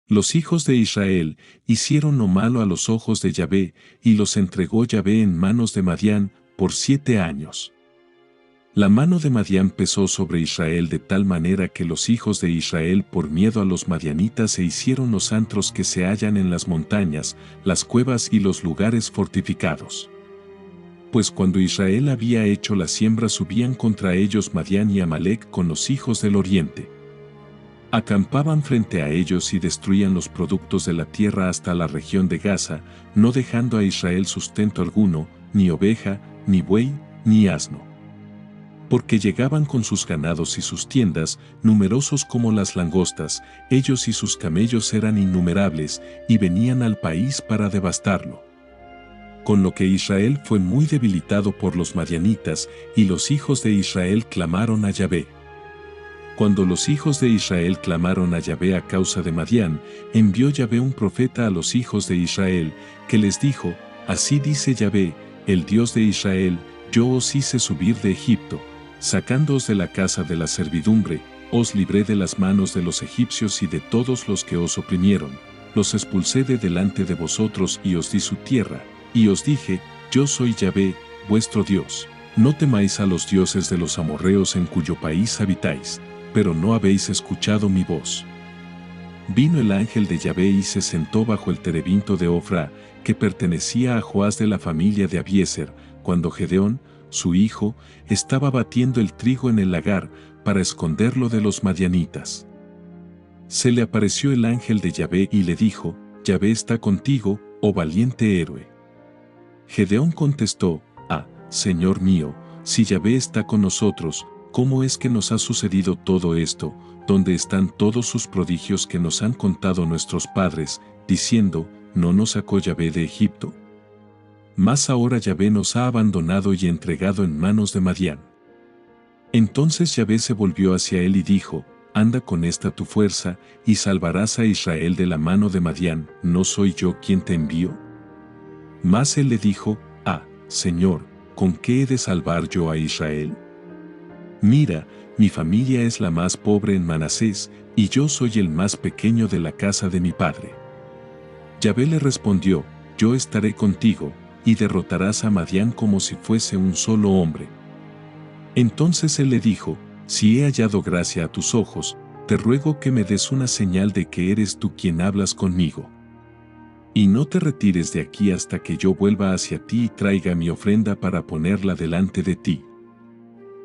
Los hijos de Israel hicieron lo malo a los ojos de Yahvé, y los entregó Yahvé en manos de Madián por 7 años. La mano de Madián pesó sobre Israel de tal manera que los hijos de Israel por miedo a los madianitas se hicieron los antros que se hallan en las montañas, las cuevas y los lugares fortificados. Pues cuando Israel había hecho la siembra subían contra ellos Madián y Amalec con los hijos del oriente. Acampaban frente a ellos y destruían los productos de la tierra hasta la región de Gaza, no dejando a Israel sustento alguno, ni oveja, ni buey, ni asno. Porque llegaban con sus ganados y sus tiendas, numerosos como las langostas, ellos y sus camellos eran innumerables, y venían al país para devastarlo. Con lo que Israel fue muy debilitado por los madianitas, y los hijos de Israel clamaron a Yahvé. Cuando los hijos de Israel clamaron a Yahvé a causa de Madián, envió Yahvé un profeta a los hijos de Israel, que les dijo: Así dice Yahvé, el Dios de Israel, yo os hice subir de Egipto, sacándoos de la casa de la servidumbre, os libré de las manos de los egipcios y de todos los que os oprimieron, los expulsé de delante de vosotros y os di su tierra, y os dije: Yo soy Yahvé, vuestro Dios. No temáis a los dioses de los amorreos en cuyo país habitáis, pero no habéis escuchado mi voz. Vino el ángel de Yahvé y se sentó bajo el terebinto de Ofra, que pertenecía a Joás de la familia de Abiezer, cuando Gedeón, su hijo, estaba batiendo el trigo en el lagar, para esconderlo de los madianitas. Se le apareció el ángel de Yahvé y le dijo: Yahvé está contigo, oh valiente héroe. Gedeón contestó: Señor mío, si Yahvé está con nosotros, ¿cómo es que nos ha sucedido todo esto? ¿Dónde están todos sus prodigios que nos han contado nuestros padres, diciendo: ¿no nos sacó Yahvé de Egipto? Mas ahora Yahvé nos ha abandonado y entregado en manos de Madián. Entonces Yahvé se volvió hacia él y dijo: Anda con esta tu fuerza, y salvarás a Israel de la mano de Madián, ¿no soy yo quien te envío? Mas él le dijo: Señor, ¿con qué he de salvar yo a Israel? Mira, mi familia es la más pobre en Manasés, y yo soy el más pequeño de la casa de mi padre. Yahvé le respondió: Yo estaré contigo, y derrotarás a Madián como si fuese un solo hombre. Entonces él le dijo: Si he hallado gracia a tus ojos, te ruego que me des una señal de que eres tú quien hablas conmigo. Y no te retires de aquí hasta que yo vuelva hacia ti y traiga mi ofrenda para ponerla delante de ti.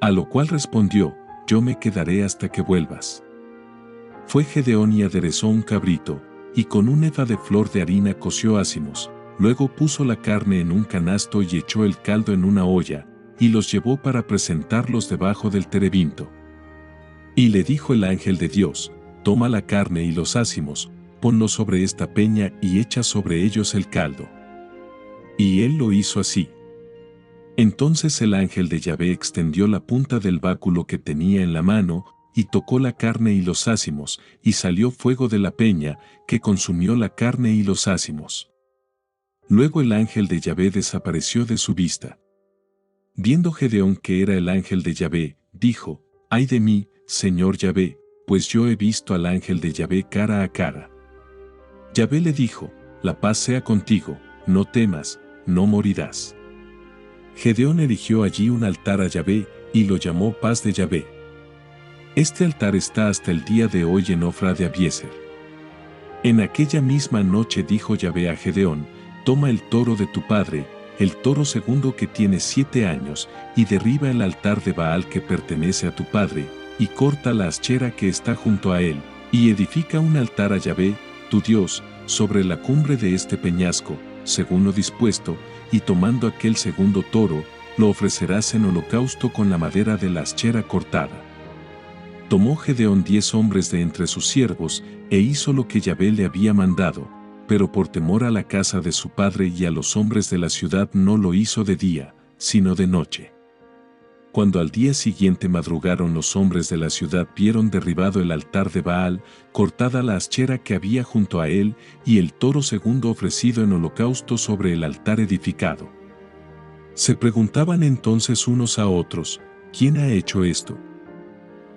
A lo cual respondió: Yo me quedaré hasta que vuelvas. Fue Gedeón y aderezó un cabrito, y con un efa de flor de harina coció ázimos, luego puso la carne en un canasto y echó el caldo en una olla, y los llevó para presentarlos debajo del terebinto. Y le dijo el ángel de Dios: Toma la carne y los ázimos, ponlos sobre esta peña y echa sobre ellos el caldo. Y él lo hizo así. Entonces el ángel de Yahvé extendió la punta del báculo que tenía en la mano, y tocó la carne y los ázimos, y salió fuego de la peña, que consumió la carne y los ázimos. Luego el ángel de Yahvé desapareció de su vista. Viendo Gedeón que era el ángel de Yahvé, dijo: Ay de mí, Señor Yahvé, pues yo he visto al ángel de Yahvé cara a cara. Yahvé le dijo: La paz sea contigo, no temas, no morirás. Gedeón erigió allí un altar a Yahvé, y lo llamó Paz de Yahvé. Este altar está hasta el día de hoy en Ofra de Abiezer. En aquella misma noche dijo Yahvé a Gedeón: Toma el toro de tu padre, el toro segundo que tiene 7 años, y derriba el altar de Baal que pertenece a tu padre, y corta la aschera que está junto a él, y edifica un altar a Yahvé, tu Dios, sobre la cumbre de este peñasco, según lo dispuesto, y tomando aquel segundo toro, lo ofrecerás en holocausto con la madera de la aschera cortada. Tomó Gedeón 10 hombres de entre sus siervos, e hizo lo que Yahvé le había mandado, pero por temor a la casa de su padre y a los hombres de la ciudad no lo hizo de día, sino de noche. Cuando al día siguiente madrugaron los hombres de la ciudad, vieron derribado el altar de Baal, cortada la aschera que había junto a él, y el toro segundo ofrecido en holocausto sobre el altar edificado. Se preguntaban entonces unos a otros: ¿Quién ha hecho esto?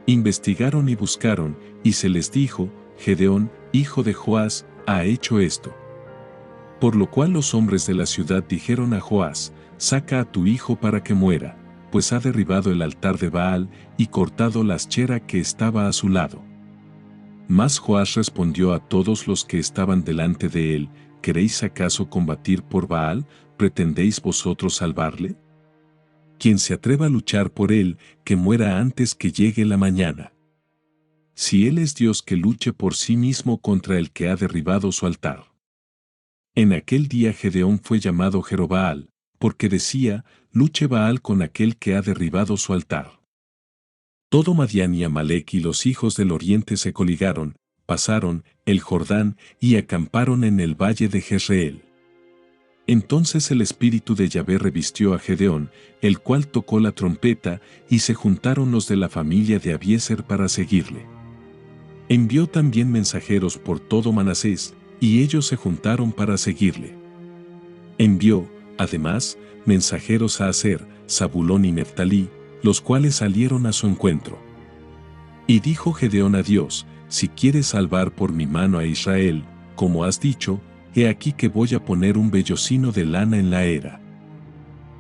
Investigaron y buscaron, y se les dijo: Gedeón, hijo de Joás, ha hecho esto. Por lo cual los hombres de la ciudad dijeron a Joás: saca a tu hijo para que muera, pues ha derribado el altar de Baal y cortado la aschera que estaba a su lado. Mas Joás respondió a todos los que estaban delante de él: ¿queréis acaso combatir por Baal? ¿Pretendéis vosotros salvarle? Quien se atreva a luchar por él, que muera antes que llegue la mañana. Si él es Dios, que luche por sí mismo contra el que ha derribado su altar. En aquel día Gedeón fue llamado Jerobaal, porque decía: luche Baal con aquel que ha derribado su altar. Todo Madián y Amalec y los hijos del oriente se coligaron, pasaron el Jordán y acamparon en el valle de Jezreel. Entonces el espíritu de Yahvé revistió a Gedeón, el cual tocó la trompeta, y se juntaron los de la familia de Abiezer para seguirle. Envió también mensajeros por todo Manasés, y ellos se juntaron para seguirle. Envió, además, mensajeros a Aser, Zabulón y Neftalí, los cuales salieron a su encuentro. Y dijo Gedeón a Dios: si quieres salvar por mi mano a Israel, como has dicho, he aquí que voy a poner un vellocino de lana en la era.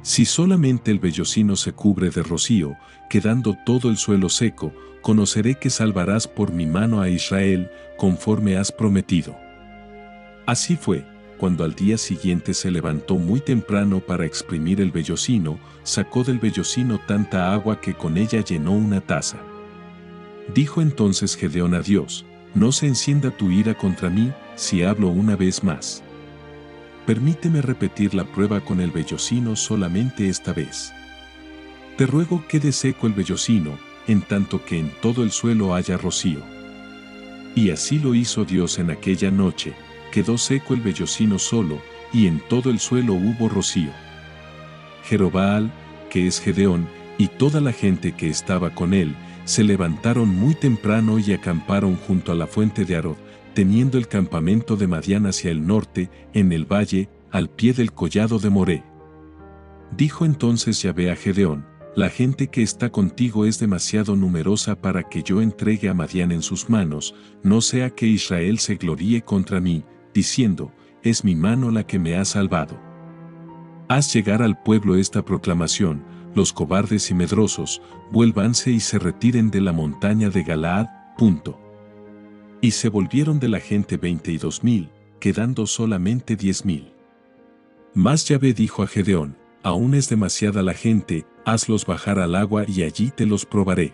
Si solamente el vellocino se cubre de rocío, quedando todo el suelo seco, conoceré que salvarás por mi mano a Israel, conforme has prometido. Así fue. Cuando al día siguiente se levantó muy temprano para exprimir el vellocino, sacó del vellocino tanta agua que con ella llenó una taza. Dijo entonces Gedeón a Dios: no se encienda tu ira contra mí, si hablo una vez más. Permíteme repetir la prueba con el vellocino solamente esta vez. Te ruego quede seco el vellocino, en tanto que en todo el suelo haya rocío. Y así lo hizo Dios en aquella noche. Quedó seco el vellocino solo, y en todo el suelo hubo rocío. Jerobaal, que es Gedeón, y toda la gente que estaba con él, se levantaron muy temprano y acamparon junto a la fuente de Arod, teniendo el campamento de Madián hacia el norte, en el valle, al pie del collado de Moré. Dijo entonces Yahvé a Gedeón: la gente que está contigo es demasiado numerosa para que yo entregue a Madián en sus manos, no sea que Israel se gloríe contra mí, diciendo: es mi mano la que me ha salvado. Haz llegar al pueblo esta proclamación: los cobardes y medrosos, vuélvanse y se retiren de la montaña de Galaad. Y se volvieron de la gente 22,000, quedando solamente 10,000. Mas Yahvé dijo a Gedeón: aún es demasiada la gente, hazlos bajar al agua y allí te los probaré.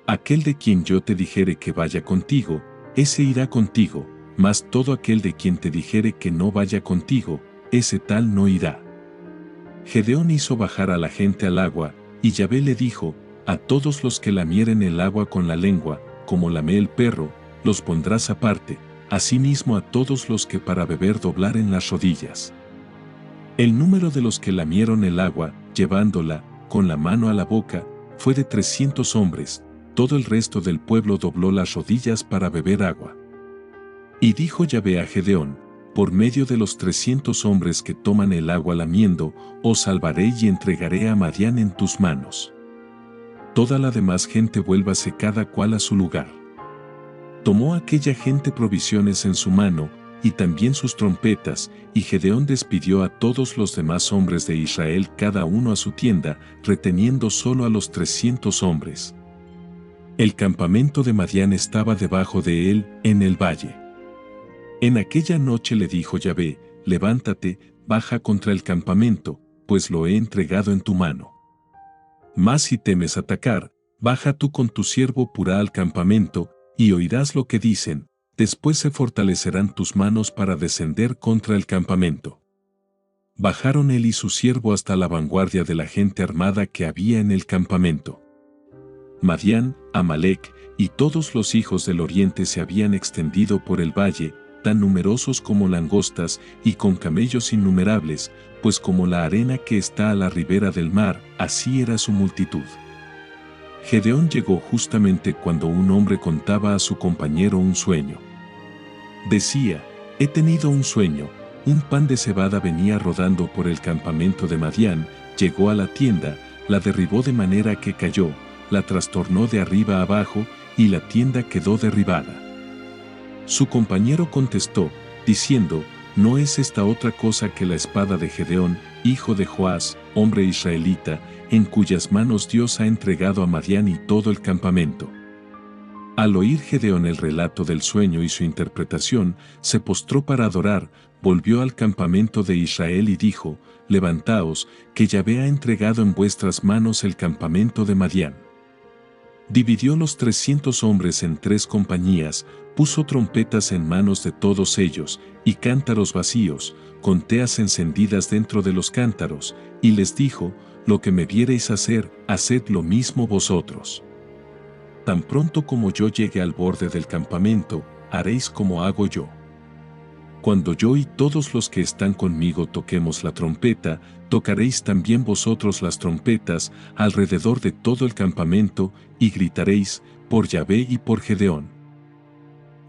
Aquel de quien yo te dijere que vaya contigo, ese irá contigo, mas todo aquel de quien te dijere que no vaya contigo, ese tal no irá. Gedeón hizo bajar a la gente al agua, y Yahvé le dijo: a todos los que lamieren el agua con la lengua, como lame el perro, los pondrás aparte, asimismo a todos los que para beber doblaren las rodillas. El número de los que lamieron el agua, llevándola, con la mano a la boca, fue de 300 hombres, todo el resto del pueblo dobló las rodillas para beber agua. Y dijo Yahvé a Gedeón: por medio de los 300 hombres que toman el agua lamiendo, os salvaré y entregaré a Madián en tus manos. Toda la demás gente vuélvase cada cual a su lugar. Tomó aquella gente provisiones en su mano, y también sus trompetas, y Gedeón despidió a todos los demás hombres de Israel cada uno a su tienda, reteniendo solo a los 300 hombres. El campamento de Madián estaba debajo de él, en el valle. En aquella noche le dijo Yahvé: levántate, baja contra el campamento, pues lo he entregado en tu mano. Mas si temes atacar, baja tú con tu siervo Purá al campamento, y oirás lo que dicen, después se fortalecerán tus manos para descender contra el campamento. Bajaron él y su siervo hasta la vanguardia de la gente armada que había en el campamento. Madián, Amalec, y todos los hijos del oriente se habían extendido por el valle, tan numerosos como langostas, y con camellos innumerables, pues como la arena que está a la ribera del mar, así era su multitud. Gedeón llegó justamente cuando un hombre contaba a su compañero un sueño. Decía: he tenido un sueño, un pan de cebada venía rodando por el campamento de Madián, llegó a la tienda, la derribó de manera que cayó, la trastornó de arriba abajo, y la tienda quedó derribada. Su compañero contestó, diciendo, ¿no es esta otra cosa que la espada de Gedeón, hijo de Joás, hombre israelita, en cuyas manos Dios ha entregado a Madián y todo el campamento? Al oír Gedeón el relato del sueño y su interpretación, se postró para adorar, volvió al campamento de Israel y dijo, levantaos, que Yahvé ha entregado en vuestras manos el campamento de Madián. Dividió los 300 hombres en 3 compañías, puso trompetas en manos de todos ellos, y cántaros vacíos, con teas encendidas dentro de los cántaros, y les dijo, lo que me viereis hacer, haced lo mismo vosotros. Tan pronto como yo llegue al borde del campamento, haréis como hago yo. Cuando yo y todos los que están conmigo toquemos la trompeta, tocaréis también vosotros las trompetas alrededor de todo el campamento, y gritaréis, por Yahvé y por Gedeón.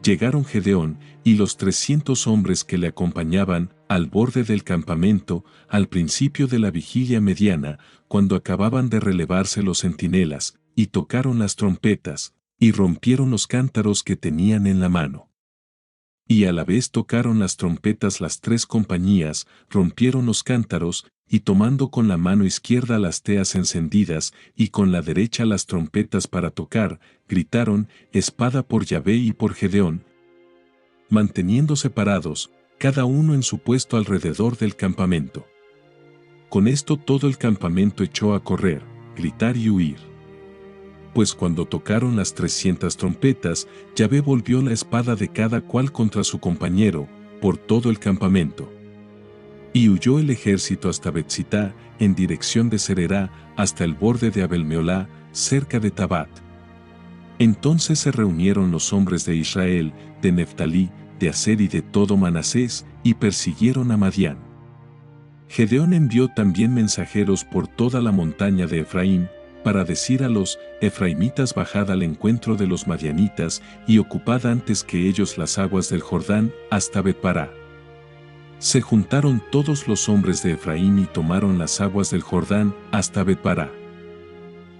Llegaron Gedeón y los 300 hombres que le acompañaban al borde del campamento al principio de la vigilia mediana, cuando acababan de relevarse los centinelas, y tocaron las trompetas, y rompieron los cántaros que tenían en la mano. Y a la vez tocaron las trompetas las 3 compañías, rompieron los cántaros, y tomando con la mano izquierda las teas encendidas, y con la derecha las trompetas para tocar, gritaron, espada por Yahvé y por Gedeón, manteniendo separados, cada uno en su puesto alrededor del campamento. Con esto todo el campamento echó a correr, gritar y huir. Pues cuando tocaron las 300 trompetas, Yahvé volvió la espada de cada cual contra su compañero, por todo el campamento. Y huyó el ejército hasta Betzitá, en dirección de Sererá, hasta el borde de Abel-Meolá, cerca de Tabat. Entonces se reunieron los hombres de Israel, de Neftalí, de Aser y de todo Manasés, y persiguieron a Madián. Gedeón envió también mensajeros por toda la montaña de Efraín, para decir a los efraimitas bajad al encuentro de los madianitas y ocupad antes que ellos las aguas del Jordán hasta Bet-pará. Se juntaron todos los hombres de Efraín y tomaron las aguas del Jordán hasta Bet-pará.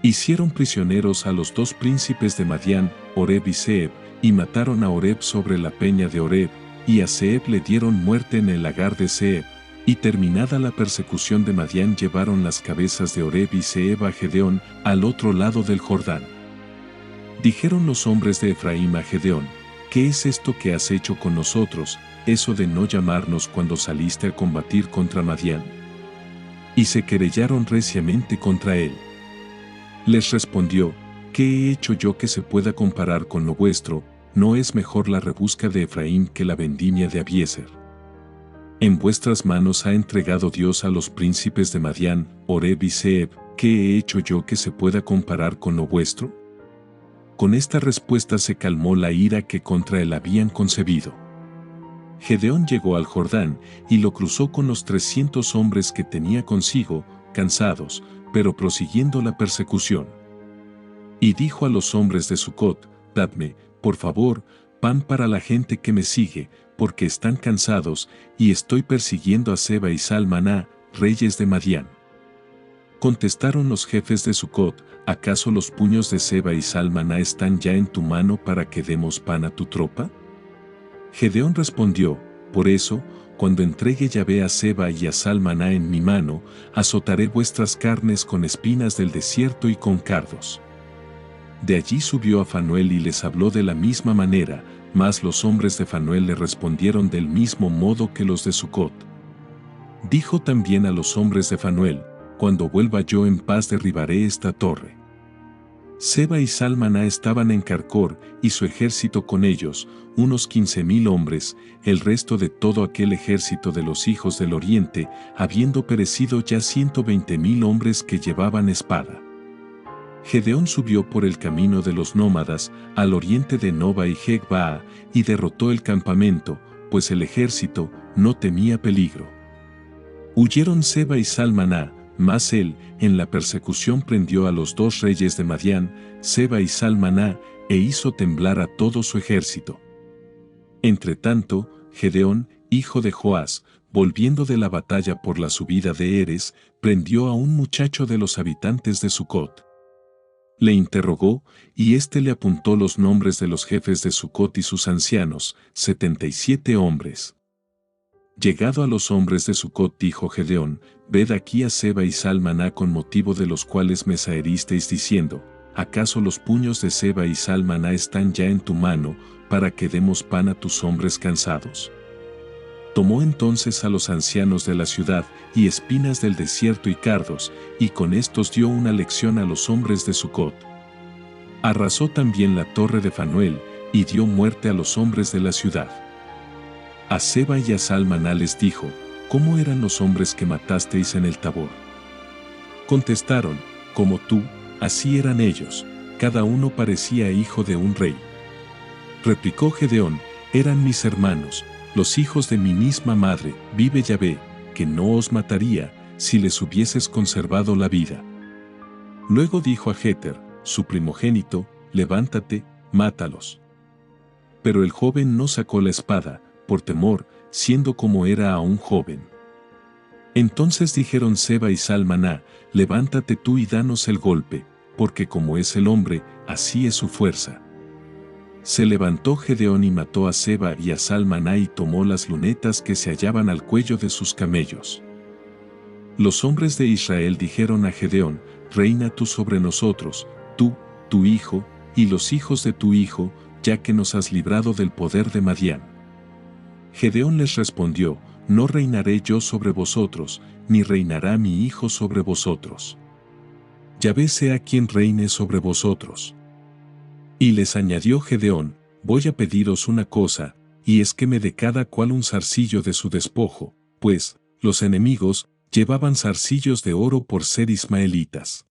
Hicieron prisioneros a los 2 príncipes de Madián, Oreb y Zeeb, y mataron a Oreb sobre la peña de Oreb, y a Zeeb le dieron muerte en el lagar de Zeeb. Y terminada la persecución de Madián llevaron las cabezas de Oreb y Zeeb a Gedeón, al otro lado del Jordán. Dijeron los hombres de Efraín a Gedeón, ¿qué es esto que has hecho con nosotros, eso de no llamarnos cuando saliste a combatir contra Madián? Y se querellaron reciamente contra él. Les respondió, ¿qué he hecho yo que se pueda comparar con lo vuestro? ¿No es mejor la rebusca de Efraín que la vendimia de Abiezer? En vuestras manos ha entregado Dios a los príncipes de Madián, Oreb y Zeeb, ¿qué he hecho yo que se pueda comparar con lo vuestro? Con esta respuesta se calmó la ira que contra él habían concebido. Gedeón llegó al Jordán, y lo cruzó con los 300 hombres que tenía consigo, cansados, pero prosiguiendo la persecución. Y dijo a los hombres de Sucot, dadme, por favor, pan para la gente que me sigue, porque están cansados, y estoy persiguiendo a Seba y Salmaná, reyes de Madián. Contestaron los jefes de Sucot, ¿acaso los puños de Seba y Salmaná están ya en tu mano para que demos pan a tu tropa? Gedeón respondió, por eso, cuando entregue Yahvé a Seba y a Salmaná en mi mano, azotaré vuestras carnes con espinas del desierto y con cardos. De allí subió a Fanuel y les habló de la misma manera, mas los hombres de Fanuel le respondieron del mismo modo que los de Sucot. Dijo también a los hombres de Fanuel, cuando vuelva yo en paz derribaré esta torre. Seba y Salmaná estaban en Carcor, y su ejército con ellos, unos 15,000 hombres, el resto de todo aquel ejército de los hijos del oriente, habiendo perecido ya 120,000 hombres que llevaban espada. Gedeón subió por el camino de los nómadas, al oriente de Noba y Jegbaa, y derrotó el campamento, pues el ejército no temía peligro. Huyeron Seba y Salmaná, mas él, en la persecución prendió a los 2 reyes de Madián, Seba y Salmaná, e hizo temblar a todo su ejército. Entretanto, Gedeón, hijo de Joás, volviendo de la batalla por la subida de Eres, prendió a un muchacho de los habitantes de Sucot. Le interrogó, y éste le apuntó los nombres de los jefes de Sucot y sus ancianos, 77 hombres. Llegado a los hombres de Sucot, dijo Gedeón: ved aquí a Seba y Salmaná, con motivo de los cuales me zaheristeis diciendo: ¿acaso los puños de Seba y Salmaná están ya en tu mano, para que demos pan a tus hombres cansados? Tomó entonces a los ancianos de la ciudad, y espinas del desierto y cardos, y con estos dio una lección a los hombres de Sucot. Arrasó también la torre de Fanuel, y dio muerte a los hombres de la ciudad. A Seba y a Salmaná les dijo: ¿cómo eran los hombres que matasteis en el Tabor? Contestaron: como tú, así eran ellos, cada uno parecía hijo de un rey. Replicó Gedeón: eran mis hermanos, los hijos de mi misma madre. Vive Yahvé, que no os mataría, si les hubieses conservado la vida. Luego dijo a Jeter, su primogénito: levántate, mátalos. Pero el joven no sacó la espada, por temor, siendo como era aún joven. Entonces dijeron Seba y Salmaná: levántate tú y danos el golpe, porque como es el hombre, así es su fuerza. Se levantó Gedeón y mató a Seba y a Salmaná, y tomó las lunetas que se hallaban al cuello de sus camellos. Los hombres de Israel dijeron a Gedeón: reina tú sobre nosotros, tú, tu hijo, y los hijos de tu hijo, ya que nos has librado del poder de Madián. Gedeón les respondió: no reinaré yo sobre vosotros, ni reinará mi hijo sobre vosotros. Yahvé sea quien reine sobre vosotros. Y les añadió Gedeón: voy a pediros una cosa, y es que me dé cada cual un zarcillo de su despojo, pues los enemigos llevaban zarcillos de oro por ser ismaelitas.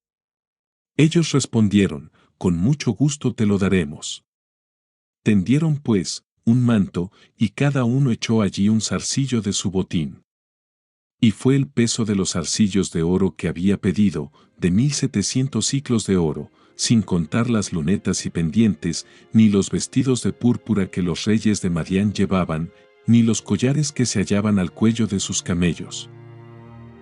Ellos respondieron: con mucho gusto te lo daremos. Tendieron pues un manto, y cada uno echó allí un zarcillo de su botín. Y fue el peso de los zarcillos de oro que había pedido, de 1700 siclos de oro, sin contar las lunetas y pendientes, ni los vestidos de púrpura que los reyes de Madián llevaban, ni los collares que se hallaban al cuello de sus camellos.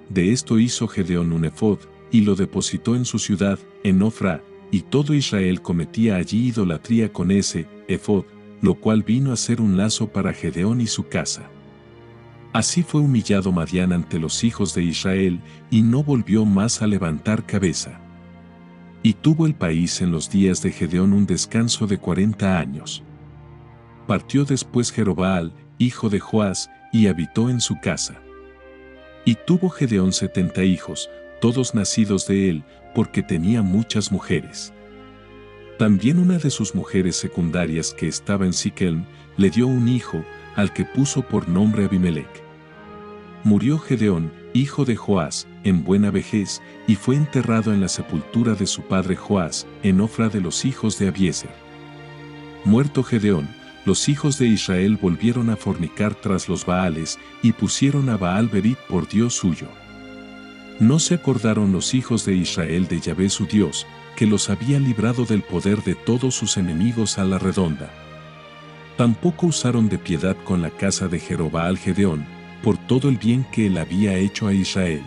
De esto hizo Gedeón un efod, y lo depositó en su ciudad, en Ofra, y todo Israel cometía allí idolatría con ese efod, lo cual vino a ser un lazo para Gedeón y su casa. Así fue humillado Madián ante los hijos de Israel, y no volvió más a levantar cabeza. Y tuvo el país en los días de Gedeón un descanso de 40 años. Partió después Jerobbaal, hijo de Joás, y habitó en su casa. Y tuvo Gedeón 70 hijos, todos nacidos de él, porque tenía muchas mujeres. También una de sus mujeres secundarias, que estaba en Siquem, le dio un hijo, al que puso por nombre Abimelec. Murió Gedeón, hijo de Joás, en buena vejez, y fue enterrado en la sepultura de su padre Joás, en Ofra de los hijos de Abiezer. Muerto Gedeón, los hijos de Israel volvieron a fornicar tras los Baales, y pusieron a Baal-Berit por Dios suyo. No se acordaron los hijos de Israel de Yahvé su Dios, que los había librado del poder de todos sus enemigos a la redonda. Tampoco usaron de piedad con la casa de Jerobbaal Gedeón, por todo el bien que él había hecho a Israel.